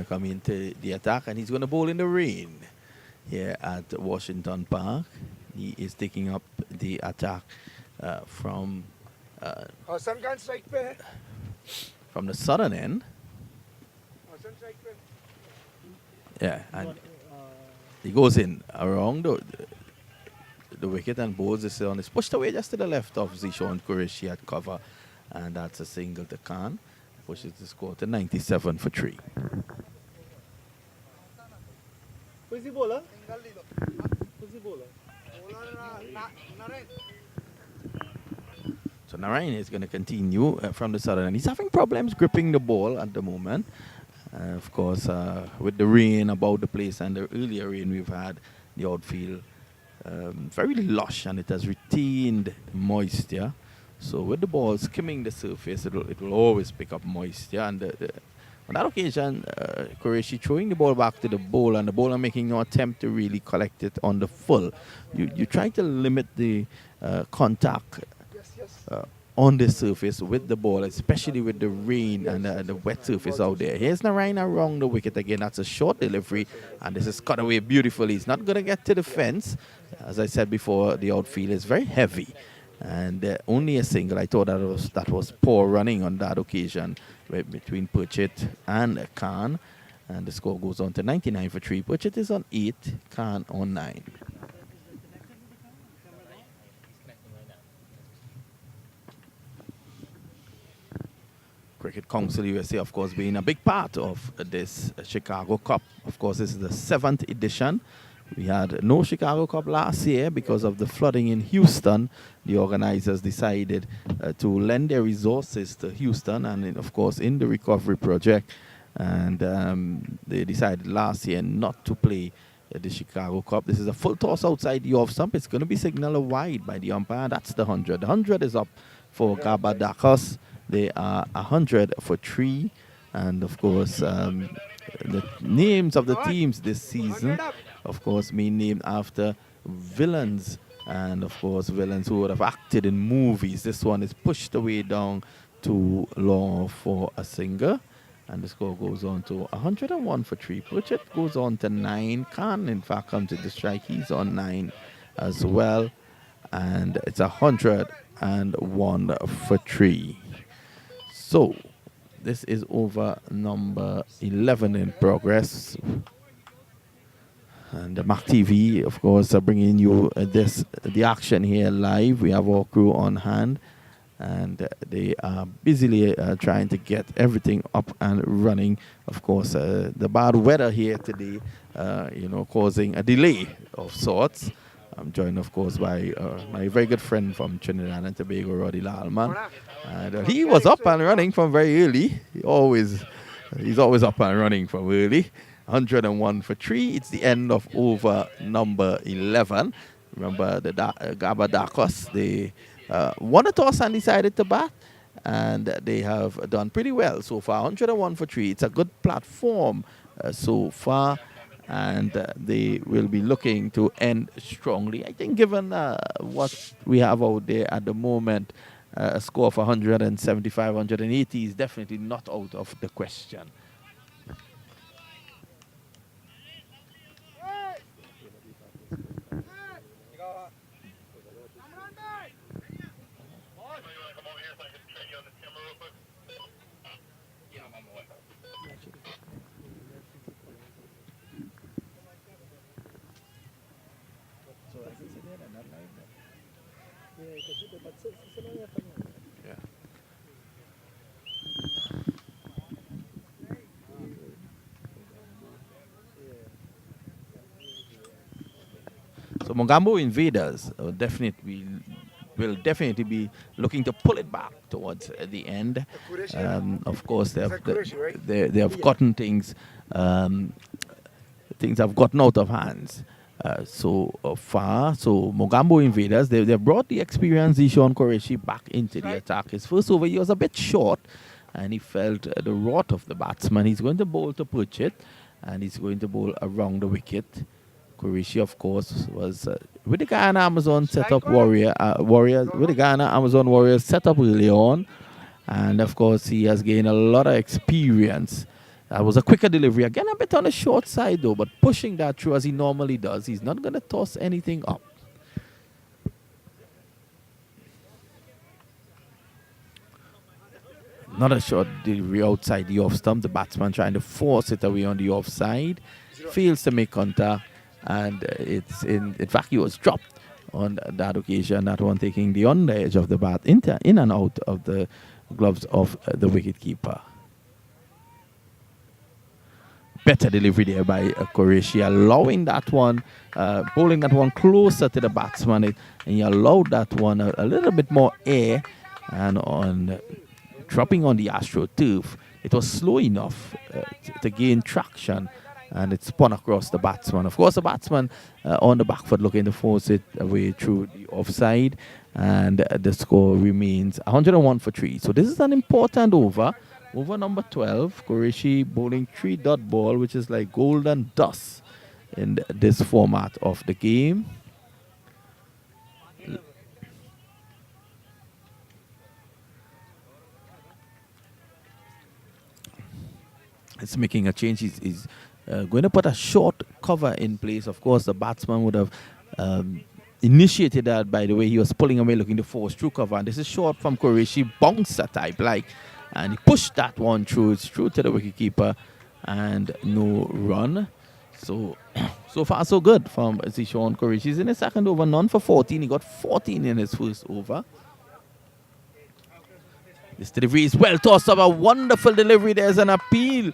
come into the attack, and he's going to bowl in the rain here at Washington Park. He is taking up the attack from the southern end. Yeah, and he goes in around the wicket and bowls this on. It's pushed away just to the left of Zishan Qureshi at cover, and that's a single to Khan. Pushes the score to 97 for 3. Who's the bowler? Who's the bowler? So Narayan is going to continue from the southern end. He's having problems gripping the ball at the moment. Of course, with the rain about the place and the earlier rain we've had, the outfield very lush, and it has retained moisture. So with the ball skimming the surface, it will always pick up moisture. And on that occasion, Qureshi throwing the ball back to the bowler, and the bowler making no attempt to really collect it on the full. You try to limit the contact on the surface with the ball, especially with the rain and the wet surface out there. Here's Narayan around the wicket again. That's a short delivery, and this is cut away beautifully. He's not going to get to the fence. As I said before, the outfield is very heavy, and only a single. I thought that was poor running on that occasion between Purchett and Khan, and the score goes on to 99 for 3. Purchett is on 8, Khan on 9. Cricket Council USA, of course, being a big part of this Chicago Cup. Of course, this is the 7th edition. We had no Chicago Cup last year because of the flooding in Houston. The organizers decided to lend their resources to Houston and, of course, in the recovery project. And they decided last year not to play the Chicago Cup. This is a full toss outside the off stump. It's going to be signaled wide by the umpire. That's the 100. The 100 is up for GABBAR. They are 100 for 3. And, of course, the names of the teams this season, of course, being named after villains. And, of course, villains who would have acted in movies. This one is pushed away down too long for a single. And the score goes on to 101 for 3. Pritchett goes on to 9. Khan, in fact, comes to the strike. He's on 9 as well. And it's 101 for 3. So, this is over number 11 in progress. And the MAC TV, of course, are bringing you the action here live. We have our crew on hand, and they are busily trying to get everything up and running. Of course, the bad weather here today, causing a delay of sorts. I'm joined, of course, by my very good friend from Trinidad and Tobago, Roddy Lalman. And he was up and running from very early. He's always up and running from early. 101 for 3. It's the end of over number 11. Remember the GABBAR. They won a toss and decided to bat. And they have done pretty well so far. 101 for 3. It's a good platform so far. And they will be looking to end strongly. I think given what we have out there at the moment, a score of 175, 180 is definitely not out of the question. So MAGAMBO Invaders will definitely be looking to pull it back towards the end. Of course, they have gotten things have gotten out of hands so far. So MAGAMBO Invaders, they brought the experienced Zishan Qureshi back into the attack. His first over, he was a bit short, and he felt the wrath of the batsman. He's going to bowl to Purchett, and he's going to bowl around the wicket. Qureshi, of course, was with the Guyana Amazon setup with the Guyana Amazon Warriors set up early on, and of course he has gained a lot of experience That was a quicker delivery. Again, a bit on the short side though, but pushing that through as he normally does. He's not going to toss anything up. Not a short delivery outside the off stump. The batsman trying to force it away on the offside. Fails to make contact. And it's in fact, he was dropped on that occasion. That one taking the under edge of the bat in and out of the gloves of the wicketkeeper. Better delivery there by Qureshi, allowing that one, bowling that one closer to the batsman, and he allowed that one a little bit more air, and on dropping on the AstroTurf, it was slow enough to gain traction, and it spun across the batsman. Of course, the batsman on the back foot looking to force it away through the offside, and the score remains 101 for 3. So this is an important over. Over number 12, Qureshi bowling 3-dot ball, which is like golden dust in this format of the game. It's making a change. He's going to put a short cover in place. Of course, the batsman would have initiated that by the way he was pulling away, looking to force through cover. And this is short from Qureshi, bouncer type like. And he pushed that one through. It's through to the wicketkeeper, and no run. So far so good from Zishan Qureshi. He's in his second over, none for 14. He got 14 in his first over. This delivery is well tossed up. A wonderful delivery. There's an appeal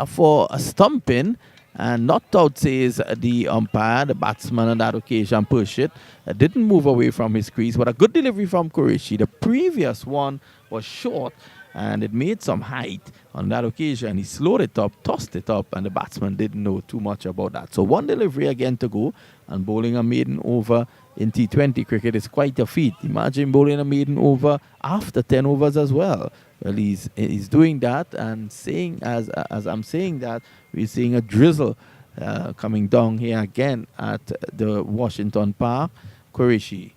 for a stumping. And not out, says the umpire. The batsman on that occasion pushed it. Didn't move away from his crease. But a good delivery from Qureshi. The previous one was short, and it made some height on that occasion. He slowed it up, tossed it up, and the batsman didn't know too much about that. So one delivery again to go, and bowling a maiden over in T20 cricket is quite a feat. Imagine bowling a maiden over after 10 overs as well. Well, he's doing that, and saying as I'm saying that, we're seeing a drizzle coming down here again at the Washington Park. Qureshi.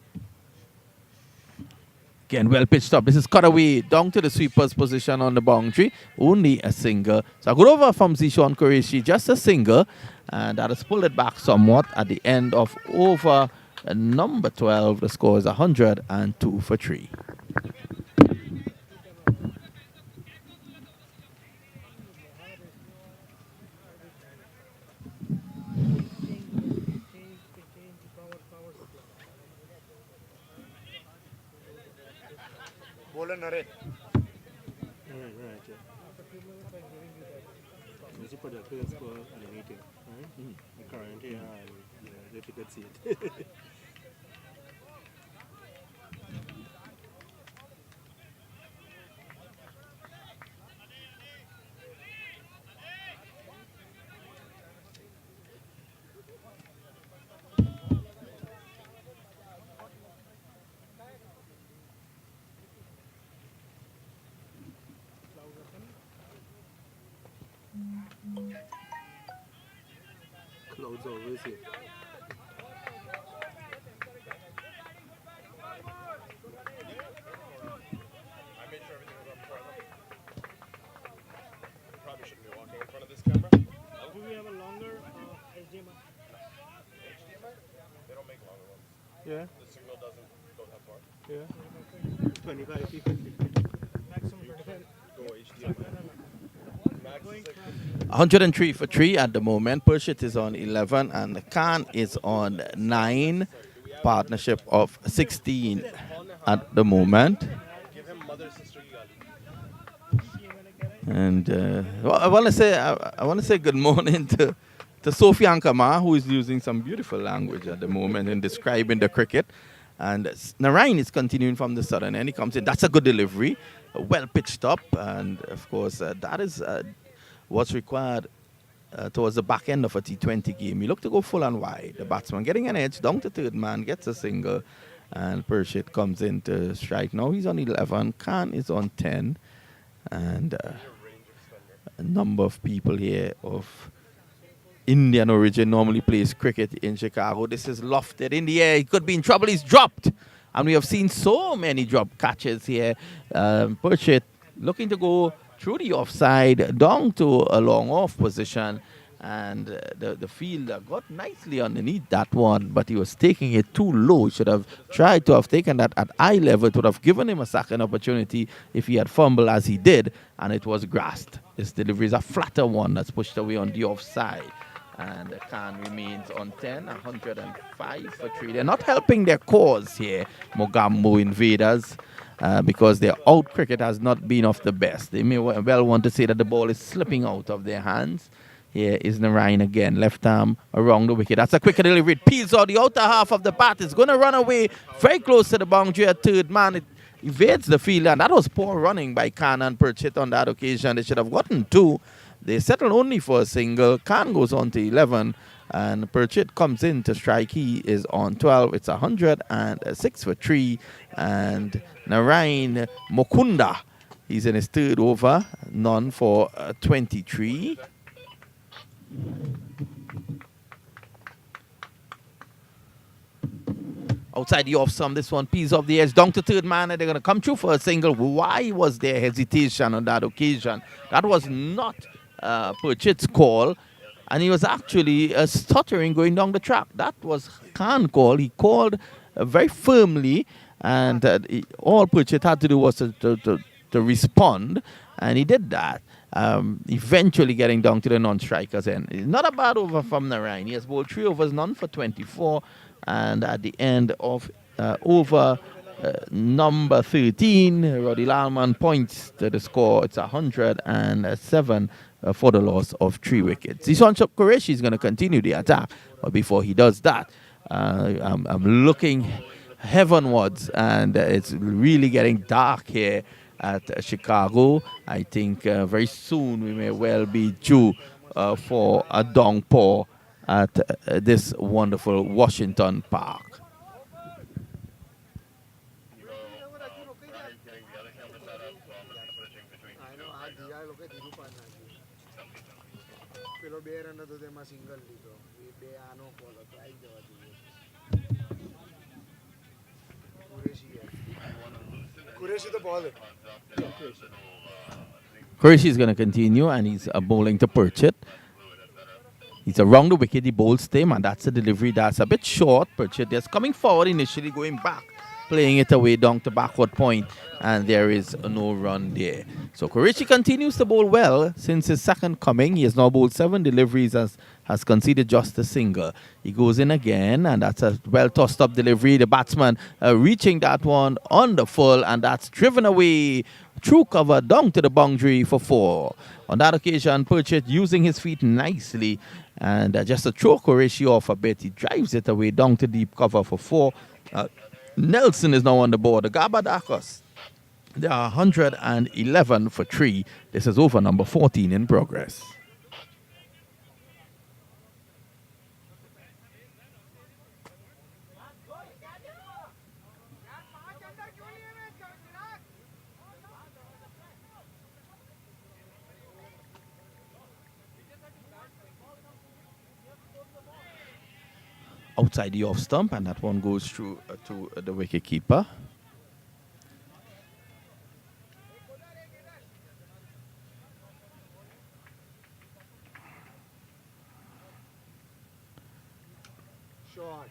Again, well pitched up. This is cut away down to the sweeper's position on the boundary. Only a single. So a good over from Zishan Qureshi, just a single. And that has pulled it back somewhat at the end of over number 12. The score is 102 for 3. Bowler Nare. Right, yeah. It's a projected score underneath here, right? The current here, and if you could see it. Clouds always here. I made sure everything was on front. Probably shouldn't be walking in front of this camera. Do we have a longer HDMI? HDMI? They don't make longer ones. Yeah. The signal doesn't go that far. Yeah. 25 feet. Maximum 25. Go HDMI. Max is like 103 for 3 at the moment. Purshit is on 11 and Khan is on 9. Partnership of 16 at the moment. give him mother, sister, And I want to say good morning to Sophie Ankama, who is using some beautiful language at the moment in describing the cricket. And Narayan is continuing from the southern end. He comes in. That's a good delivery, well pitched up, and of course that is what's required towards the back end of a T20 game. You look to go full and wide. The batsman getting an edge down to third man, gets a single, and Purshit comes in to strike. Now he's on 11. Khan is on 10, and a number of people here of Indian origin normally plays cricket in Chicago. This is lofted in the air. He could be in trouble. He's dropped. And we have seen so many drop catches here. Purchett looking to go through the offside, down to a long off position. And the fielder got nicely underneath that one, but he was taking it too low. He should have tried to have taken that at eye level. It would have given him a second opportunity if he had fumbled as he did, and it was grasped. His delivery is a flatter one that's pushed away on the offside. And the Khan remains on 10, 105 for 3. They're not helping their cause here, Magambo invaders, because their out cricket has not been of the best. They may well want to say that the ball is slipping out of their hands. Here is Narayan again, left arm around the wicket. That's a quicker delivery. It peels out the outer half of the bat. It's going to run away very close to the boundary. A third man, it evades the fielder. And that was poor running by Khan and Purchett on that occasion. They should have gotten 2. They settled only for a single. Khan goes on to 11. And Purchett comes in to strike. He is on 12. It's 106 for 3. And Narayan Mukunda, he's in his third over. None for 23. Outside the off stump, this one peels off the edge, down to third man, and they're going to come through for a single. Why was there hesitation on that occasion? That was not Purchett's call, and he was actually stuttering going down the track. That was Khan's call. He called very firmly, and all Purchett had to do was to respond, and he did that. Eventually getting down to the non-strikers end. It's not a bad over from Narayan. He has bowled 3 overs, none for 24. And at the end of over number 13, Roddy Lalman points to the score. It's 107 for the loss of 3 wickets. Ishanchuk Qureshi is going to continue the attack. But before he does that, I'm looking heavenwards, and it's really getting dark here at Chicago. I think very soon we may well be due for a downpour at this wonderful Washington Park. Qureshi is going to continue, and he's bowling to Purchett. He's around the wicket, he bowls him, and that's a delivery that's a bit short. Purchett just coming forward initially, going back, playing it away down to backward point, and there is no run there. So Qureshi continues to bowl well since his second coming. He has now bowled 7 deliveries, has conceded just a single. He goes in again, and that's a well-tossed up delivery. The batsman reaching that one on the full, and that's driven away through cover down to the boundary for 4. On that occasion, Purchett using his feet nicely, and just to throw Qureshi off a bit, he drives it away down to deep cover for 4. Nelson is now on the board. The GABBAR Darkers, they are 111 for 3. This is over number 14 in progress. Outside the off stump, and that one goes through to the wicket keeper. Short.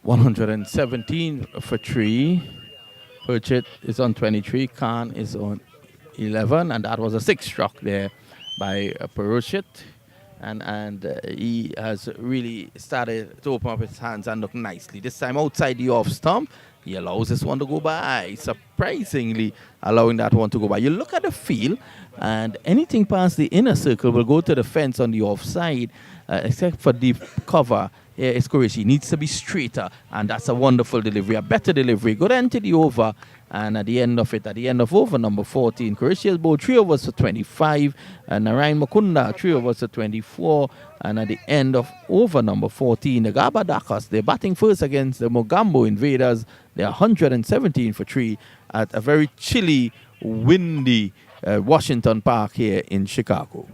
$117 for 3. Purchett is on 23. Khan is on 11, and that was a 6 struck there by Purchett. And he has really started to open up his hands and look nicely. This time outside the off stump, he allows this one to go by. Surprisingly allowing that one to go by. You look at the field, and anything past the inner circle will go to the fence on the offside, except for deep cover. here is Qureshi. Needs to be straighter, and that's a wonderful delivery, a better delivery. Good end to the over, and at the end of it, at the end of over number 14, Qureshi has bowled 3 overs for 25, and Narayan Mukunda 3 overs for 24, and at the end of over number 14, the GABBAR Dakas, they're batting first against the Magambo Invaders. They're 117 for 3 at a very chilly, windy Washington Park here in Chicago.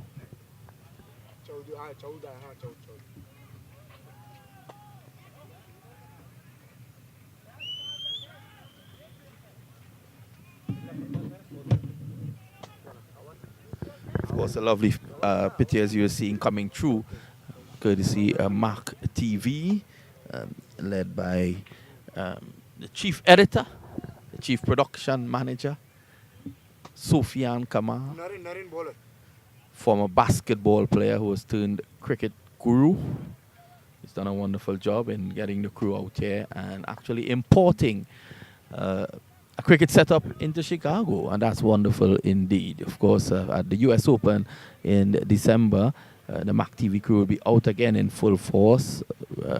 Of course, a lovely picture as you're seeing coming through, courtesy MAC TV, led by the chief editor, the chief production manager, Sofian Kamal, former basketball player who has turned cricket guru. He's done a wonderful job in getting the crew out here and actually importing a cricket setup into Chicago, and that's wonderful indeed. Of course, at the US Open in December, the MAC TV crew will be out again in full force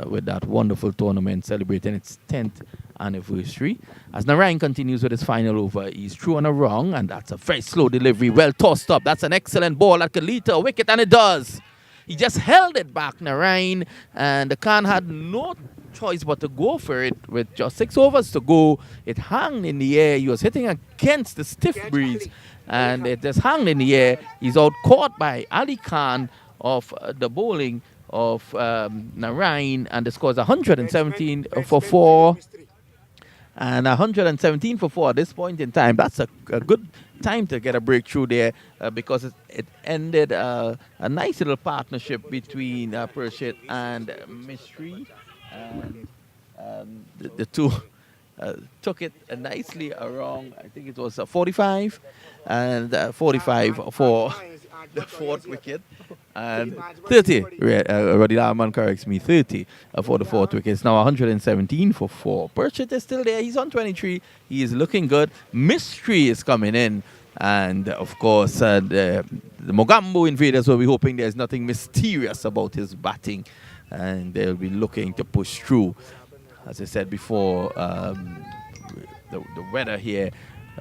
with that wonderful tournament celebrating its 10th anniversary. As Narayan continues with his final over, he's through on a wrong, and that's a very slow delivery, well tossed up. That's an excellent ball that could lead to a wicket, and it does. He just held it back, Narayan, and the Khan had no choice but to go for it with just 6 overs to go. It hung in the air. He was hitting against the stiff breeze, and it just hung in the air. He's out caught by Ali Khan of the bowling of Narayan, and the score is 117 for 4. And 117 for 4 at this point in time. That's a good time to get a breakthrough there because it ended a nice little partnership between Purshit and Mystery. And the two took it nicely around, I think it was 45, and 45 for the 4th wicket, and 30, Roddy Lahman corrects me, 30 for the 4th wicket. It's now 117 for 4. Purchit is still there. He's on 23. He is looking good. Mystery is coming in. And, of course, the Magambo Invaders will be hoping there's nothing mysterious about his batting, and they'll be looking to push through. As I said before, the weather here,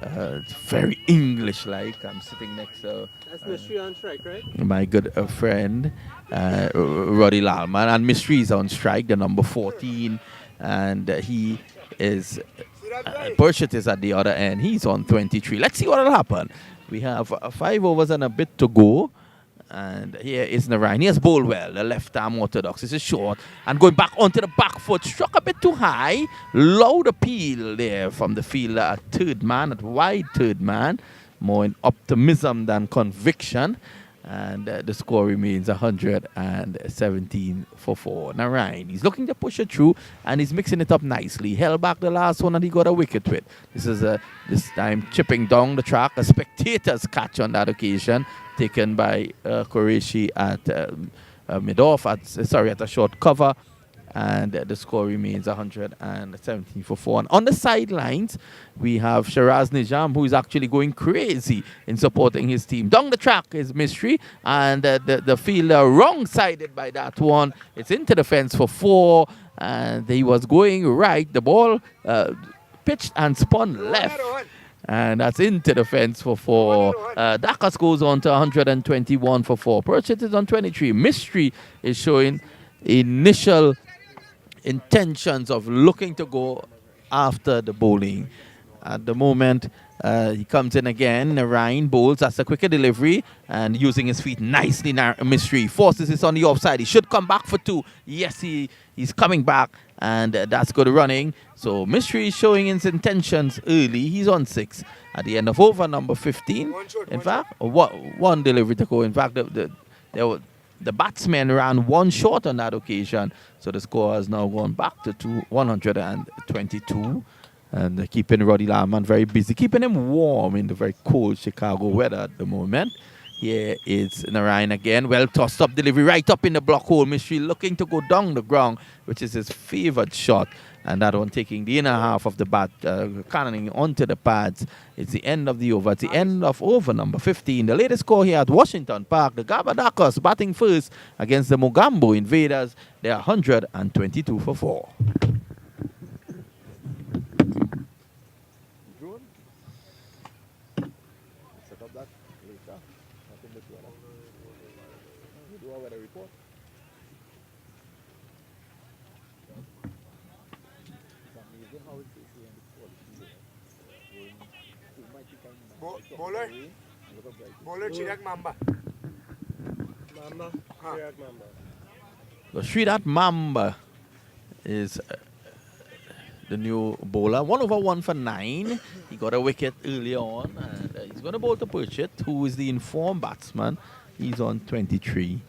it's very English-like. I'm sitting next to That's Mystery on strike, right? my good friend, Roddy Lahman. And Mystery is on strike, the number 14. And he is, Purshit is at the other end. He's on 23. Let's see what will happen. We have 5 overs and a bit to go. And here is Narayan. He has bowled well. The left arm orthodox. This is short. And going back onto the back foot. Struck a bit too high. Loud appeal there from the fielder at third man, at wide third man. More in optimism than conviction. And the score remains 117 for 4. Narayan, he's looking to push it through, and he's mixing it up nicely. Held back the last one, and he got a wicket with. This is this time chipping down the track. A spectator's catch on that occasion, taken by Qureshi at mid-off, at a short cover. And the score remains 117 for 4. And on the sidelines, we have Shiraz Nijam, who is actually going crazy in supporting his team. Down the track is Mystery, and the fielder wrong-sided by that one. It's into the fence for 4, and he was going right. The ball pitched and spun left, and that's into the fence for 4. Dakas goes on to 121 for 4. Purchit is on 23. Mystery is showing initial intentions of looking to go after the bowling. At the moment, he comes in again. Narayan bowls. That's a quicker delivery, and using his feet nicely. Mystery forces this on the offside. He should come back for 2. Yes, he's coming back, and that's good running. So Mystery is showing his intentions early. He's on 6 at the end of over number 15. In fact, one delivery to go. In fact, the batsman ran 1 short on that occasion, so the score has now gone back to 122. And keeping Roddy Lahman very busy, keeping him warm in the very cold Chicago weather at the moment. Here is Narayan again. Well tossed up delivery right up in the block hole. Mystery looking to go down the ground, which is his favored shot. And that one taking the inner half of the bat, cannoning onto the pads. It's the end of the over. It's the end of over number 15. The latest score here at Washington Park. The GABBAR batting first against the MAGAMBO Invaders. They are 122 for 4. Set up that later. Do a weather report. Bowler. Bowler Chirak Mamba. Mamba, React Mamba. So Sridhar Mamba is the new bowler. 1/1 for 9. He got a wicket early on, and he's going to bowl to Purchett, who is the informed batsman. He's on 23.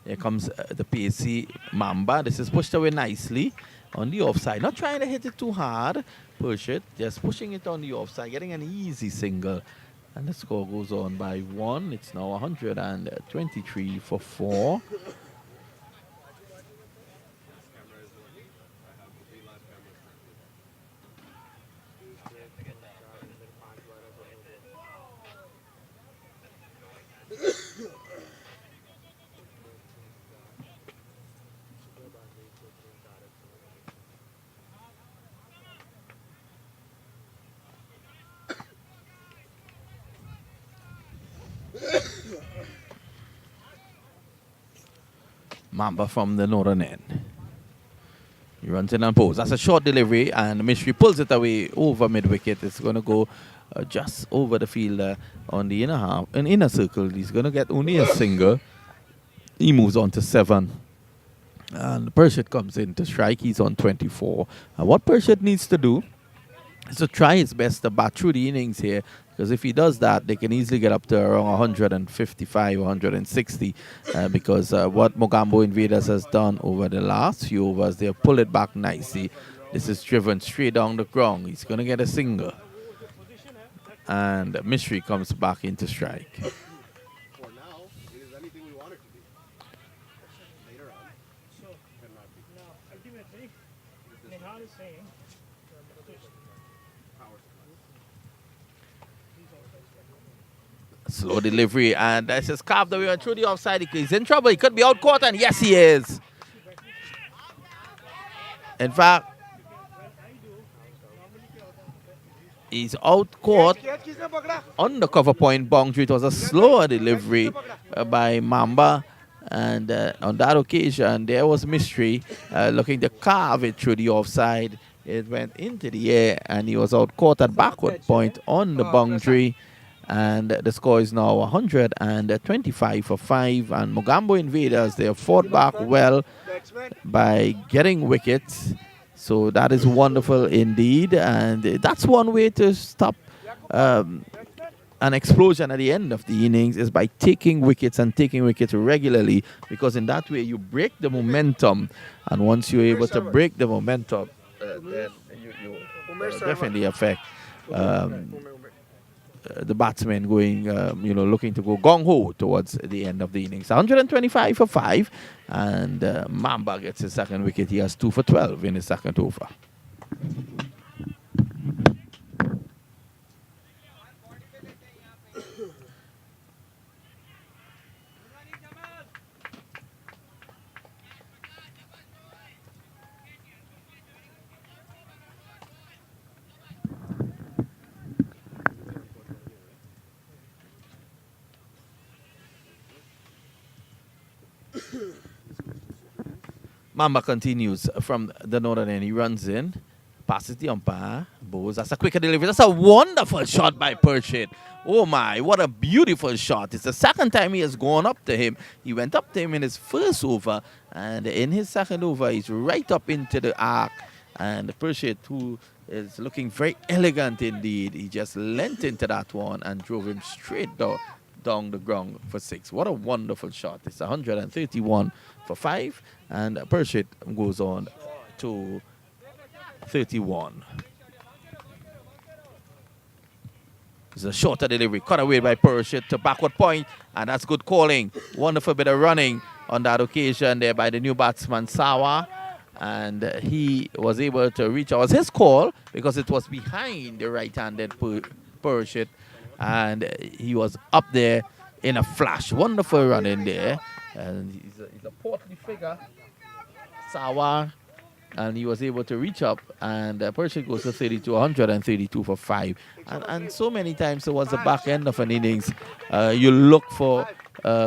Here comes the PAC Mamba. This is pushed away nicely on the offside. Not trying to hit it too hard. Purchett just pushing it on the offside, getting an easy single. And the score goes on by 1. It's now 123 for 4. Mamba from the northern end. He runs in and pulls. That's a short delivery, and Mystery pulls it away over mid-wicket. It's going to go just over the field on the inner half, an inner circle. He's going to get only a single. He moves on to 7. And Purchett comes in to strike. He's on 24. And what Purchett needs to do is to try his best to bat through the innings here, because if he does that, they can easily get up to around 155, 160, because what Magambo Invaders has done over the last few overs, they've pulled it back nicely. This is driven straight down the ground. He's going to get a single. And Mystery comes back into strike. For now, it is anything we want it to be. Later on. So, now, ultimately, Nihal is saying, Slow delivery, and that's just carved away and through the offside. He's in trouble. He could be out caught, and yes, he is. In fact, he's out caught on the cover point boundary. It was a slower delivery by Mamba, and on that occasion, there was Mystery looking to carve it through the offside. It went into the air, and he was out caught at backward point on the boundary. And the score is now 125 for 5. And Magambo Invaders, they have fought back well by getting wickets. So that is wonderful indeed. And that's one way to stop an explosion at the end of the innings, is by taking wickets and taking wickets regularly. Because in that way, you break the momentum. And once you're able to break the momentum, then you definitely affect the batsmen going, looking to go gong-ho towards the end of the innings. 125 for 5, and Mamba gets his second wicket. He has 2 for 12 in his second over. Mamba continues from the northern end. He runs in, passes the umpire, bows. That's a quicker delivery. That's a wonderful shot by Purchett. Oh my, what a beautiful shot. It's the second time he has gone up to him. He went up to him in his first over, and in his second over, he's right up into the arc. And Purchett, who is looking very elegant indeed, he just leant into that one and drove him straight down the ground for 6. What a wonderful shot. It's 131 for 5, and Purchett goes on to 31. It's a shorter delivery, cut away by Purshit to backward point, and that's good calling. Wonderful bit of running on that occasion there by the new batsman Sawa, and he was able to reach. It was his call because it was behind the right-handed Purshit, and he was up there in a flash. Wonderful run in there, and he's a portly figure, Sawa. And he was able to reach up, and Purshit goes to 32, 132 for 5. And so many times towards the back end of an innings, you look for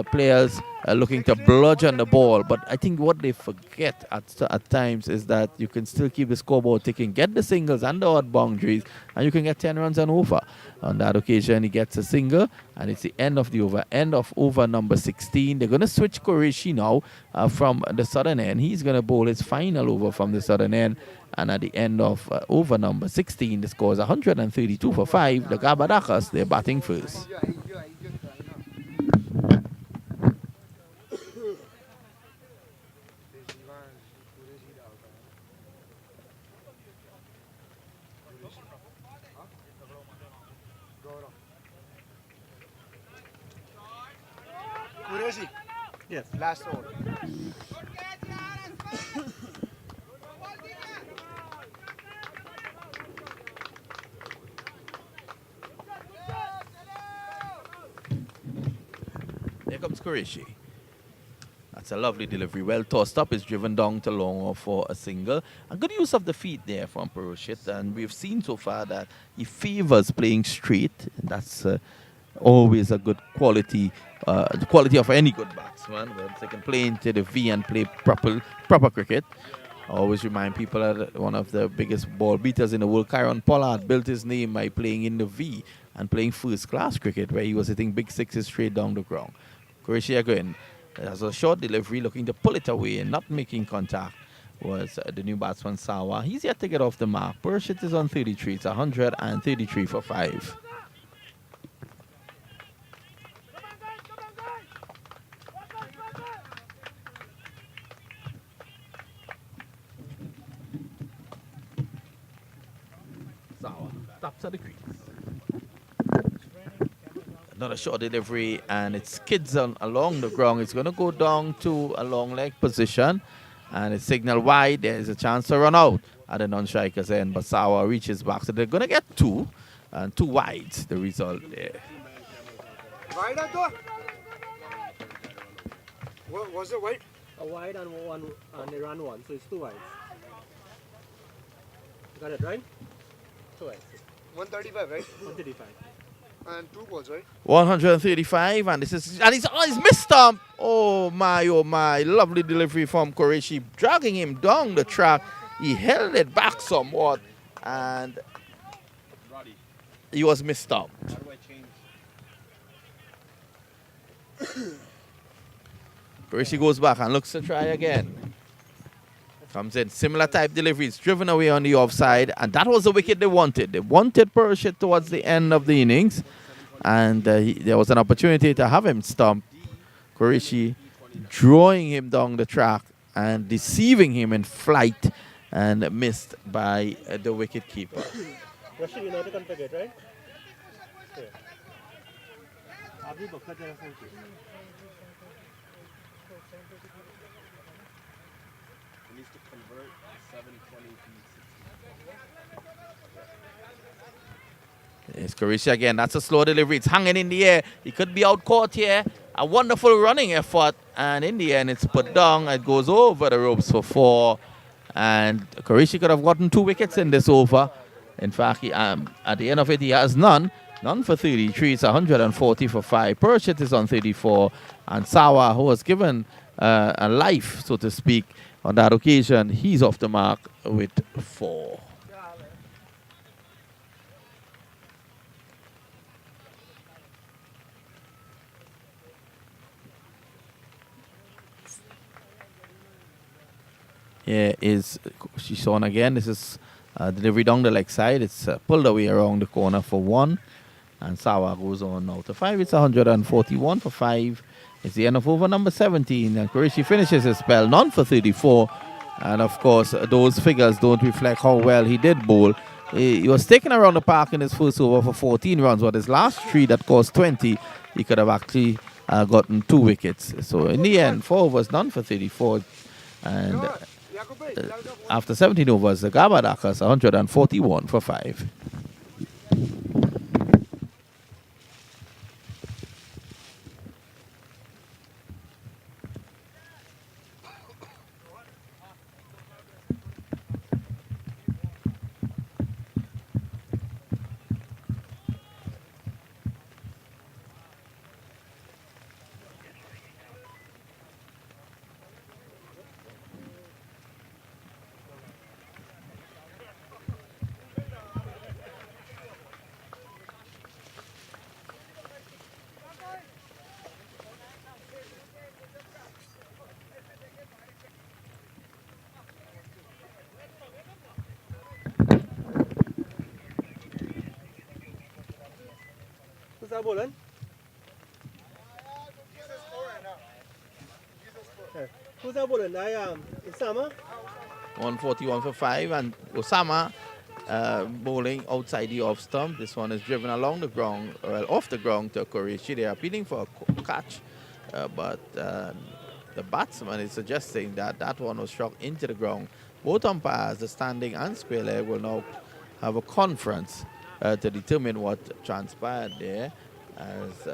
players looking to bludgeon the ball. But I think what they forget at times is that you can still keep the scoreboard ticking, get the singles and the odd boundaries, and you can get 10 runs and over. On that occasion, he gets a single, and it's the end of the over. End of over number 16. They're going to switch Qureshi now from the southern end. He's going to bowl his final over from the southern end. And at the end of over number 16, the score is 132 for 5. The GABBAR, they're batting first. Yes. Last over. Here comes Qureshi. That's a lovely delivery. Well tossed up. It's driven down to long off for a single. A good use of the feet there from Purshit. And we've seen so far that he favors playing straight. And that's always a good quality. The quality of any good batsman. They can play into the V and play proper cricket. I always remind people that one of the biggest ball beaters in the world, Kyron Pollard, built his name by playing in the V and playing first-class cricket, where he was hitting big sixes straight down the ground. Qureshi again has a short delivery, looking to pull it away and not making contact was the new batsman Sawa. He's yet to get off the mark. Purshit is on 33. It's 133 for 5. Sawa stops at the crease. Another short delivery, and it skids along the ground. It's going to go down to a long leg position, and it's signal wide. There's a chance to run out at the non-striker's end, but Sawa reaches back. So they're going to get 2, and 2 wides, the result there. Wide or two? What was it wide? A wide and one, and they run one, so it's 2 wides. Got it right? 2 wides. 135, right? 135. And 2 balls, right? 135, and he's missed stump. Oh my, lovely delivery from Qureshi, dragging him down the track. He held it back somewhat, and he was missed stump. How do I change? Qureshi goes back and looks to try again. Comes in, similar type deliveries, driven away on the offside, and that was the wicket they wanted. They wanted Purshit towards the end of the innings, and there was an opportunity to have him stumped. Qureshi drawing him down the track and deceiving him in flight, and missed by the wicket keeper. Rushy, you know to configure, right? Yeah. Needs to convert 720 to It's Qureshi again. That's a slow delivery. It's hanging in the air. He could be out caught here. A wonderful running effort. And in the end, it's put down. It goes over the ropes for 4. And Qureshi could have gotten 2 wickets in this over. In fact, at the end of it, he has none. None for 33. It's 140 for 5. Purshit is on 34. And Sawa, who was given a life, so to speak, on that occasion, he's off the mark with 4. Here is Shishon again. This is delivery down the leg side. It's pulled away around the corner for 1. And Sawa goes on now to 5. It's 141 for 5. It's the end of over number 17. And Qureshi finishes his spell, none for 34. And of course, those figures don't reflect how well he did bowl. He was taken around the park in his first over for 14 runs, but his last three that cost 20, he could have actually gotten 2 wickets. So in the end, 4 overs, none for 34. And after 17 overs, the GABBAR Dakas 141 for 5. Who's that bowling? Who's that bowling? Osama? 141 for 5, and Osama bowling outside the off stump. This one is driven along the ground, well, off the ground to Qureshi. They are appealing for a catch, but the batsman is suggesting that that one was struck into the ground. Both umpires, the standing and square leg, will now have a conference to determine what transpired there, as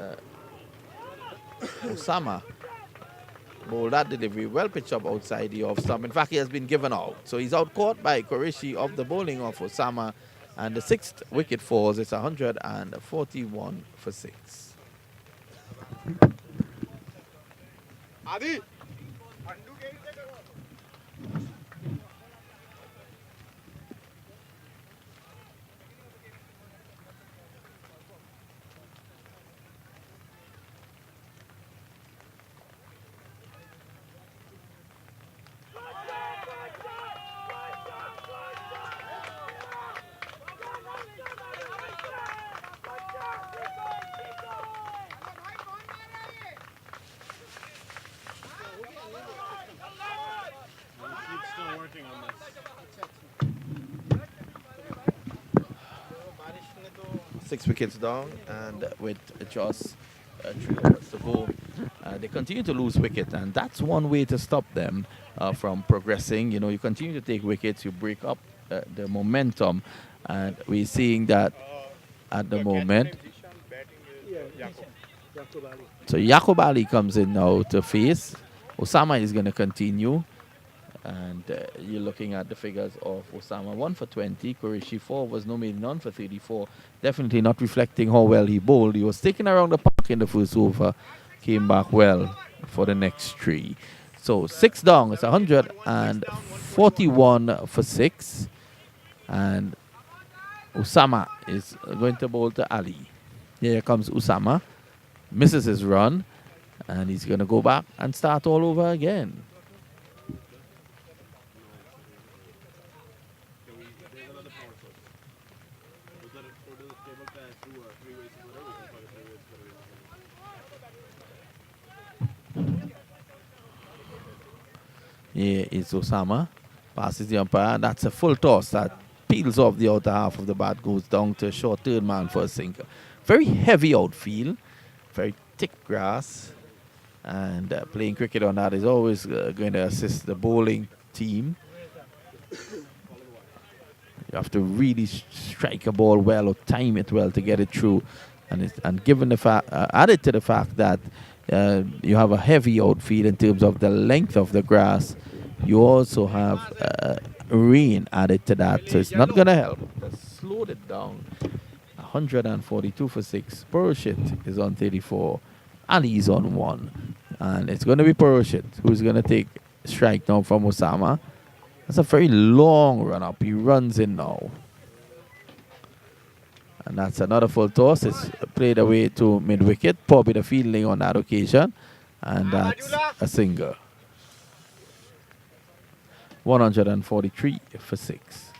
Osama bowled that delivery, well pitched up outside the off stump. In fact, he has been given out. So he's out caught by Qureshi of the bowling of Osama, and the 6th wicket falls. It's 141 for 6. Adi. Still working on this. 6 wickets down, and with just 3 overs to go, they continue to lose wicket, and that's one way to stop them from progressing. You know, you continue to take wickets, you break up the momentum, and we're seeing that at the moment. So Yaqub Ali comes in now to face. Osama is going to continue. And you're looking at the figures of Osama, 1 for 20. Qureshi 4 was no made none for 34. Definitely not reflecting how well he bowled. He was taken around the park in the first over, came back well for the next 3. So 6 down, it's 141 for 6. And Osama is going to bowl to Ali. Here comes Osama, misses his run, and he's going to go back and start all over again. Here is Osama, passes the umpire. That's a full toss that peels off the outer half of the bat, goes down to a short third man for a sinker. Very heavy outfield, very thick grass, and playing cricket on that is always going to assist the bowling team. You have to really strike a ball well or time it well to get it through, and given the fact, added to the fact that you have a heavy outfield in terms of the length of the grass, you also have rain added to that, so it's not going to help. Just slowed it down. 142 for 6. Purushit is on 34. Ali is on 1. And it's going to be Purushit who's going to take strike now from Osama. That's a very long run up. He runs in now. And that's another full toss. It's played away to mid-wicket. Poor bit of fielding on that occasion. And that's a single. 143 for 6.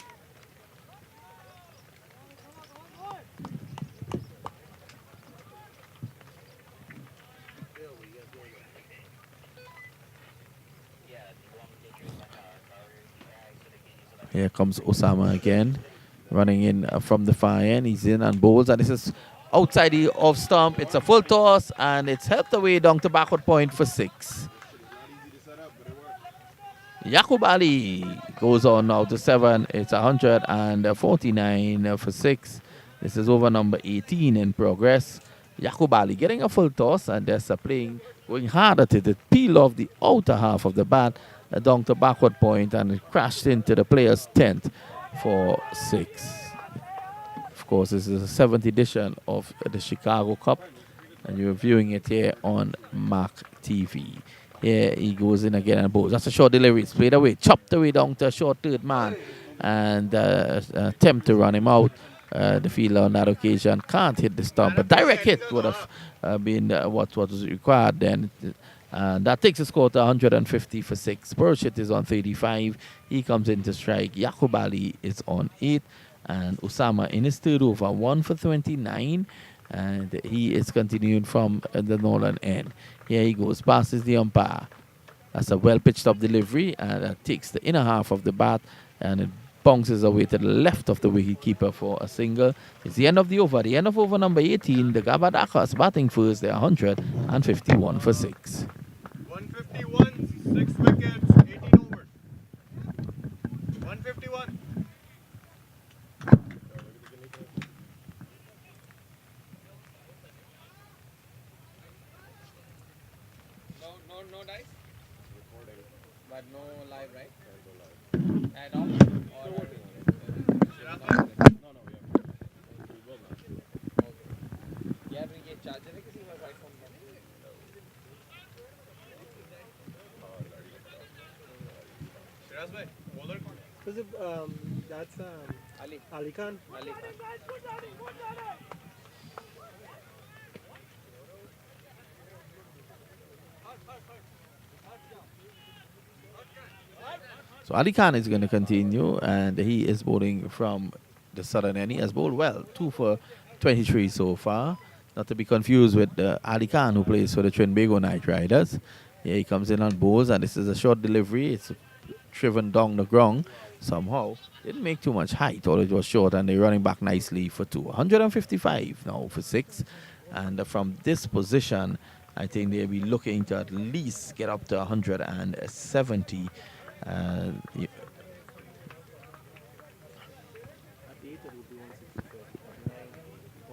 Here comes Osama again running in from the far end. He's in and bowls, and this is outside the off stump. It's a full toss, and it's helped away down to backward point for 6. Yakub Ali goes on now to 7. It's 149 for 6. This is over number 18 in progress. Yakub Ali getting a full toss, and there's a playing, going hard at it. It peeled off the outer half of the bat down to backward point, and it crashed into the player's tent for 6. Of course, this is the 7th edition of the Chicago Cup, and you're viewing it here on MAC TV. Here he goes in again and bowls. That's a short delivery. It's played away, chopped away down to a short third man, and attempt to run him out. The fielder on that occasion can't hit the stump. A direct hit would have been what was required then. That takes the score to 150 for 6. Burchett is on 35. He comes in to strike. Yakub Ali is on 8. And Usama in his third over, 1 for 29. And he is continuing from the northern end. Here he goes, passes the umpire. That's a well-pitched up delivery, and that takes the inner half of the bat, and it bounces away to the left of the wicketkeeper for a single. It's the end of the over. The end of over number 18. The GABBAR Dakas batting first. They're 151 for 6. 151, 6 wickets, 18 overs. 151. No dice? Recording. But no live, right? No live. Add on? Or no, we will not. Okay. Yeah, we get charged. किसी में iPhone में. Shiraz bhai, bowler कौन? That's Ali. Ali Khan. Ali Khan. So Ali Khan is going to continue, and he is bowling from the southern end. He has bowled well, 2 for 23 so far. Not to be confused with Ali Khan, who plays for the Trinbago Knight Riders. Here he comes in on bowls, and this is a short delivery. It's driven down the ground somehow. Didn't make too much height, although it was short, and they're running back nicely for 2. 155 now for 6. And from this position, I think they'll be looking to at least get up to 170.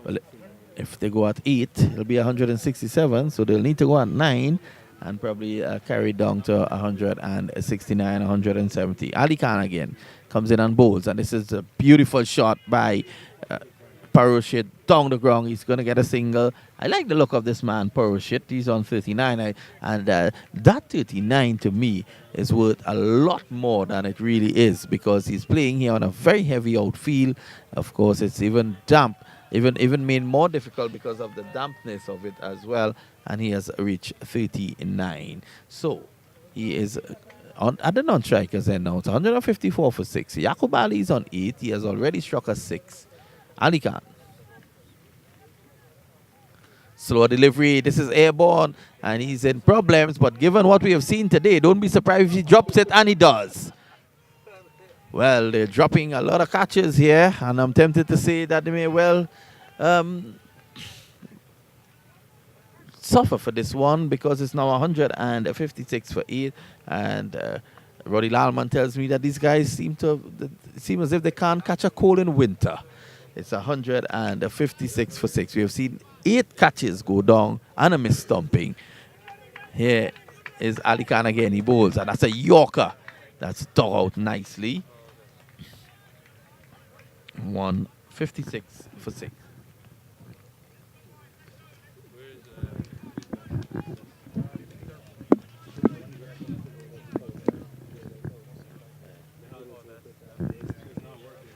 Well, if they go at 8, it'll be 167, so they'll need to go at 9 and probably carry down to 169, 170. Ali Khan again comes in and bowls, and this is a beautiful shot by Paroshit down the ground. He's going to get a single. I like the look of this man, Paroshit. He's on 39, and that 39 to me is worth a lot more than it really is, because he's playing here on a very heavy outfield. Of course, it's even damp, even made more difficult because of the dampness of it as well, and he has reached 39. So he is at the non-strikers end now. It's 154 for 6. Yakub Ali is on 8. He has already struck a 6. Ali Khan. Slow delivery. This is airborne, and he's in problems. But given what we have seen today, don't be surprised if he drops it, and he does. Well, they're dropping a lot of catches here, and I'm tempted to say that they may well suffer for this one, because it's now 156 for 8, and Roddy Lalman tells me that these guys seem as if they can't catch a cold in winter. It's 156 for 6. We have seen 8 catches go down and a missed stumping. Here is Ali Khan again. He bowls, and that's a Yorker. That's dug out nicely. 156 for 6.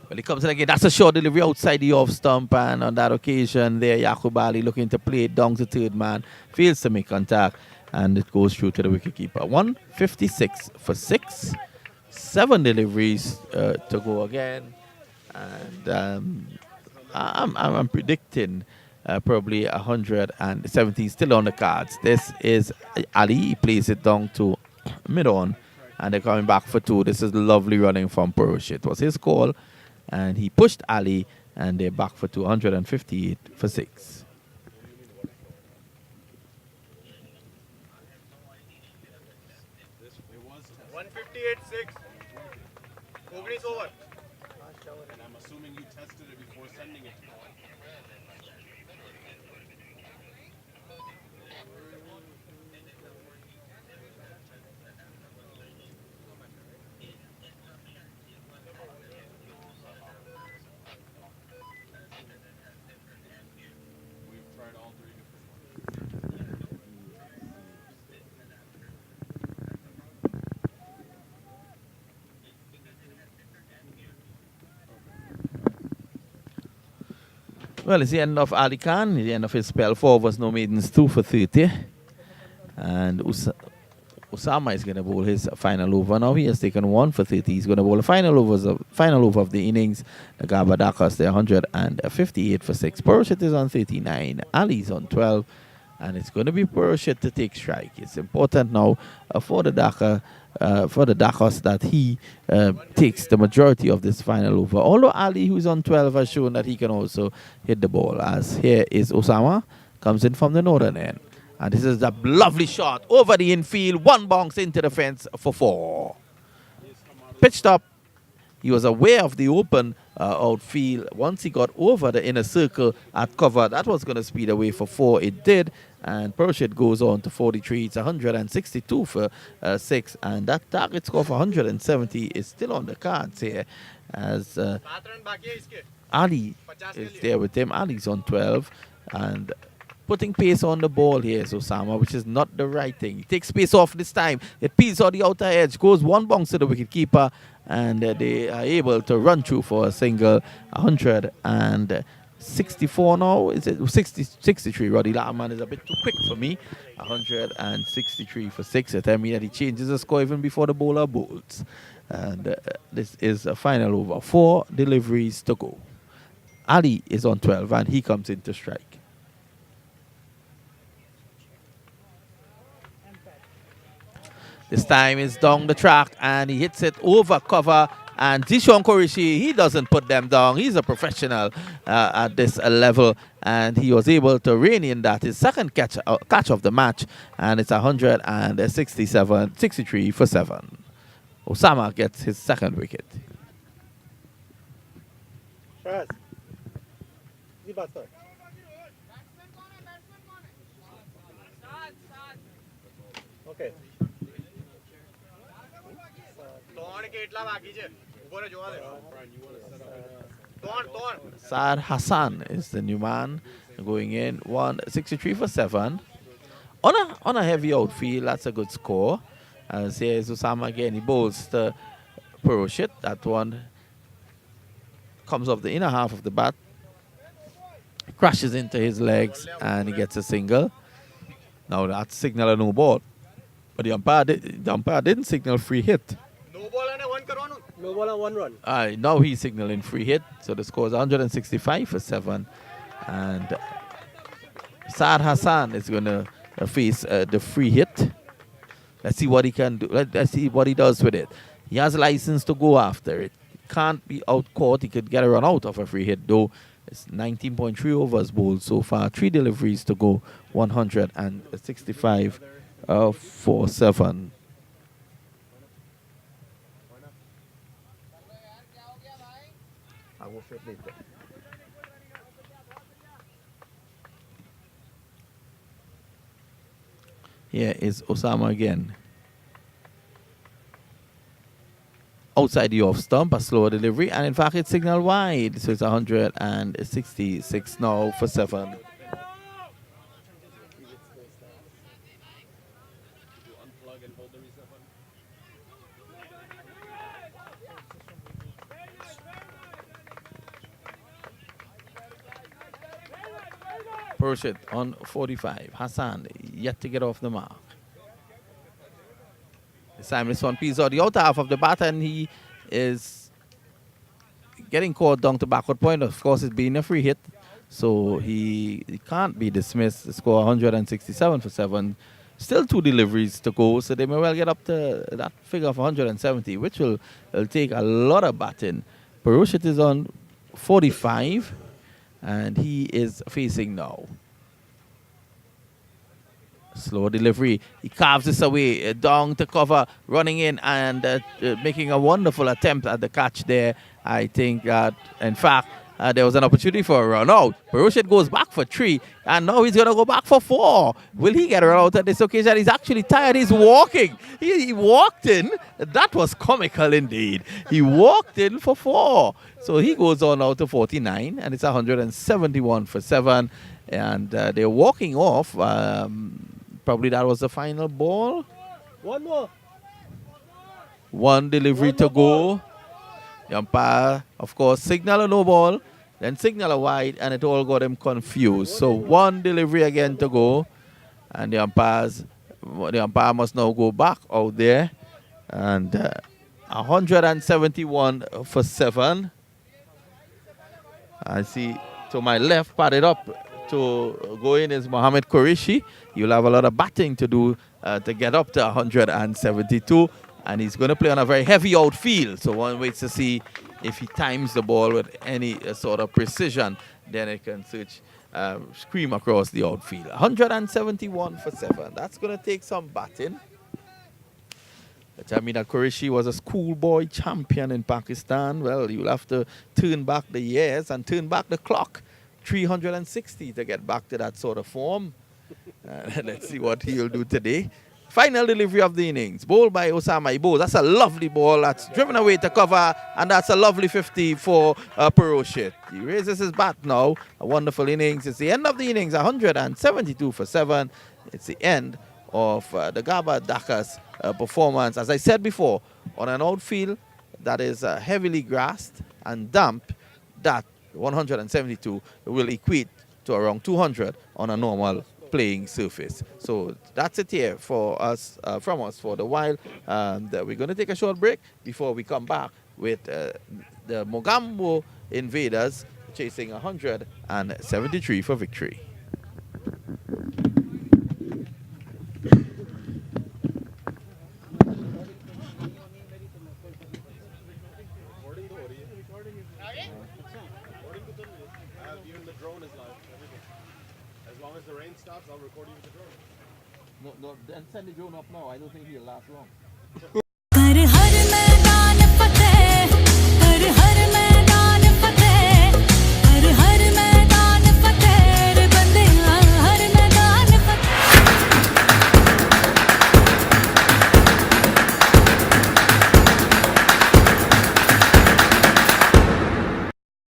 Well, he comes in again. That's a short delivery outside the off stump, and on that occasion there, Yakub Ali looking to play it down to third man, fails to make contact, and it goes through to the wicketkeeper. 156 for 6. 7 deliveries to go again, and I'm predicting probably 170 still on the cards. This is Ali. He plays it down to mid-on, and they're coming back for 2. This is lovely running from Paroshit. It was his call, and he pushed Ali, and they're back for 258 for 6. 158.6. Ogres over. And I'm assuming you tested it before sending it to me. We've tried all 3 different ones. Well, it's the end of Ali Khan. The end of his spell. 4 overs, no maidens, 2 for 30. And Osama is going to bowl his final over. Now he has taken 1 for 30. He's going to bowl the final over of the innings. The GABBAR Dakas, they're 158 for 6. Purshit is on 39. Ali's on 12. And it's going to be Purshit to take strike. It's important now for the Dakas that he takes the majority of this final over. Although Ali, who's on 12, has shown that he can also hit the ball. As here is Osama, comes in from the northern end. And this is a lovely shot over the infield. 1 bounce into the fence for 4. Pitched up. He was aware of the open outfield. Once he got over the inner circle at cover, that was going to speed away for 4. It did. And Purshit goes on to 43. It's 162 for 6. And that target score for 170 is still on the cards here. As Ali is there with him. Ali's on 12. And putting pace on the ball here is Osama, which is not the right thing. He takes pace off this time. It peels on the outer edge, goes 1 bounce to the wicketkeeper, and they are able to run through for a single. 164 now. Is it 63? Roddy Latterman is a bit too quick for me. 163 for 6. It tells me that he changes the score even before the bowler bowls. And this is a final over. 4 deliveries to go. Ali is on 12, and he comes in to strike. This time is down the track, and he hits it over cover. And Zishon Kurishi, he doesn't put them down. He's a professional at this level, and he was able to rein in that. His second catch of the match, and it's 63 for 7. Osama gets his second wicket. Shaz. The batsman. Okay. Saad Hassan is the new man going in. 163 for 7. On a heavy outfield, that's a good score. As here's Osama again. He bowls the Purshit. That one comes off the inner half of the bat, crashes into his legs, and he gets a single. Now that's signal a no ball. But the umpire didn't signal free hit. No ball and 1 karwanu. No ball and 1 run. Now he's signaling free hit. So the score is 165 for 7. And Saad Hassan is going to face the free hit. Let's see what he can do. Let's see what he does with it. He has a license to go after it. Can't be out caught. He could get a run out of a free hit, though. It's 19.3 overs bowled so far. 3 deliveries to go. 165 for 7. I will fit later. Here is Osama again. Outside the off stump, a slower delivery, and in fact it's signal wide. So it's 166 now for 7. Purshit on 45. Hassan yet to get off the mark. This time this one peels out the outer half of the bat, and he is getting caught down to backward point. Of course, it's been a free hit, so he can't be dismissed. The score 167 for 7. Still 2 deliveries to go, so they may well get up to that figure of 170, which will take a lot of batting Perushit is on 45, and he is facing now. Slow delivery. He carves this away, down to cover, running in and making a wonderful attempt at the catch there. I think that, in fact, there was an opportunity for a run out. Perushit goes back for 3, and now he's going to go back for 4. Will he get a run out at this occasion? He's actually tired. He's walking. He walked in. That was comical indeed. He walked in for 4. So he goes on out to 49, and it's 171 for 7. And they're walking off. Probably that was the final ball. One more. One delivery to go. The umpire, of course, signal a no ball, then signal a wide, and it all got him confused. So one delivery again to go, and the umpire must now go back out there. And 171 for 7. I see to my left, padded up to go in is Mohamed Qureshi. You'll have a lot of batting to do to get up to 172. And he's going to play on a very heavy outfield. So one waits to see if he times the ball with any sort of precision. Then it can scream across the outfield. 171 for 7. That's going to take some batting. Tell me that Qureshi was a schoolboy champion in Pakistan. Well, you'll have to turn back the years and turn back the clock. 360 to get back to that sort of form. Let's see what he'll do today. Final delivery of the innings. Bowled by Osama Ibo. That's a lovely ball. That's driven away to cover. And that's a lovely 50 for Perushit. He raises his bat now. A wonderful innings. It's the end of the innings. 172 for 7. It's the end of the GABBAR Dakas performance. As I said before, on an outfield that is heavily grassed and damp, that 172 will equate to around 200 on a normal playing surface. So that's it here for us, from us for the while. We're going to take a short break before we come back with the MAGAMBO Invaders chasing 173 for victory. Even the drone is live. Everything. As long as the rain stops, I'll record you with the drone. No, then send the drone up now. I don't think he'll last long.